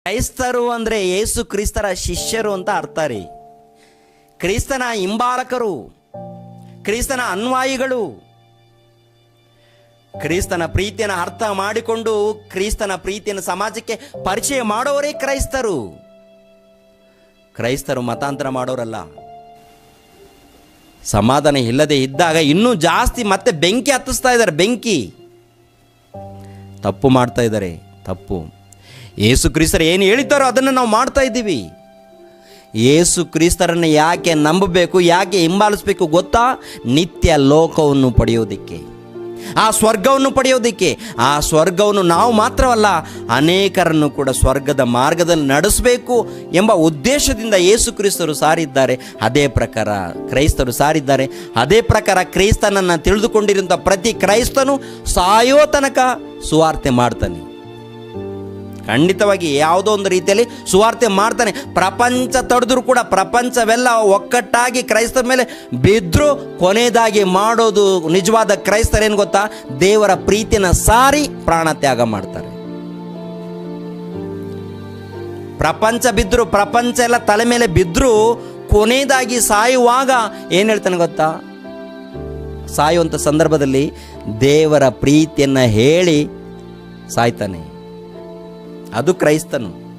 ಕ್ರೈಸ್ತರು ಅಂದರೆ ಯೇಸು ಕ್ರಿಸ್ತರ ಶಿಷ್ಯರು ಅಂತ ಅರ್ಥ ರೀ. ಕ್ರಿಸ್ತನ ಹಿಂಬಾಲಕರು, ಕ್ರಿಸ್ತನ ಅನ್ವಾಯಿಗಳು, ಕ್ರಿಸ್ತನ ಪ್ರೀತಿಯನ್ನು ಅರ್ಥ ಮಾಡಿಕೊಂಡು ಕ್ರಿಸ್ತನ ಪ್ರೀತಿಯನ್ನು ಸಮಾಜಕ್ಕೆ ಪರಿಚಯ ಮಾಡೋರೇ ಕ್ರೈಸ್ತರು. ಕ್ರೈಸ್ತರು ಮತಾಂತರ ಮಾಡೋರಲ್ಲ. ಸಮಾಧಾನ ಇಲ್ಲದೆ ಇದ್ದಾಗ ಇನ್ನೂ ಜಾಸ್ತಿ ಮತ್ತೆ ಬೆಂಕಿ ಹತ್ತಿಸ್ತಾ ಇದ್ದಾರೆ. ಬೆಂಕಿ ತಪ್ಪು ಮಾಡ್ತಾ ಇದ್ದಾರೆ. ತಪ್ಪು. ಯೇಸು ಕ್ರಿಸ್ತರು ಏನು ಹೇಳಿದ್ದಾರೋ ಅದನ್ನು ನಾವು ಮಾಡ್ತಾ ಇದ್ದೀವಿ. ಯೇಸು ಕ್ರಿಸ್ತರನ್ನು ಯಾಕೆ ನಂಬಬೇಕು, ಯಾಕೆ ಹಿಂಬಾಲಿಸಬೇಕು ಗೊತ್ತಾ? ನಿತ್ಯ ಲೋಕವನ್ನು ಪಡೆಯೋದಕ್ಕೆ, ಆ ಸ್ವರ್ಗವನ್ನು ಪಡೆಯೋದಕ್ಕೆ. ಆ ಸ್ವರ್ಗವನ್ನು ನಾವು ಮಾತ್ರವಲ್ಲ, ಅನೇಕರನ್ನು ಕೂಡ ಸ್ವರ್ಗದ ಮಾರ್ಗದಲ್ಲಿ ನಡೆಸಬೇಕು ಎಂಬ ಉದ್ದೇಶದಿಂದ ಯೇಸು ಕ್ರಿಸ್ತರು ಸಾರಿದ್ದಾರೆ. ಅದೇ ಪ್ರಕಾರ ಕ್ರೈಸ್ತರು ಸಾರಿದ್ದಾರೆ. ಅದೇ ಪ್ರಕಾರ ಕ್ರೈಸ್ತನನ್ನು ತಿಳಿದುಕೊಂಡಿರುವಂಥ ಪ್ರತಿ ಕ್ರೈಸ್ತನು ಸಾಯೋ ತನಕ ಸುವಾರ್ತೆ ಮಾಡ್ತಾನೆ. ಖಂಡಿತವಾಗಿ ಯಾವುದೋ ಒಂದು ರೀತಿಯಲ್ಲಿ ಸುವಾರ್ತೆ ಮಾಡ್ತಾನೆ. ಪ್ರಪಂಚ ತಡೆದ್ರೂ ಕೂಡ, ಪ್ರಪಂಚವೆಲ್ಲ ಒಕ್ಕಟ್ಟಾಗಿ ಕ್ರೈಸ್ತರ ಮೇಲೆ ಬಿದ್ದರೂ ಕೊನೆಯದಾಗಿ ಮಾಡೋದು ನಿಜವಾದ ಕ್ರೈಸ್ತರೇನು ಗೊತ್ತಾ? ದೇವರ ಪ್ರೀತಿಯನ್ನು ಸಾರಿ ಪ್ರಾಣ ತ್ಯಾಗ ಮಾಡ್ತಾರೆ. ಪ್ರಪಂಚ ಬಿದ್ದರೂ, ಪ್ರಪಂಚ ಎಲ್ಲ ತಲೆ ಮೇಲೆ ಬಿದ್ದರೂ ಕೊನೆಯದಾಗಿ ಸಾಯುವಾಗ ಏನು ಹೇಳ್ತಾನೆ ಗೊತ್ತಾ? ಸಾಯುವಂಥ ಸಂದರ್ಭದಲ್ಲಿ ದೇವರ ಪ್ರೀತಿಯನ್ನು ಹೇಳಿ ಸಾಯ್ತಾನೆ. ಅದು ಕ್ರೈಸ್ತನು.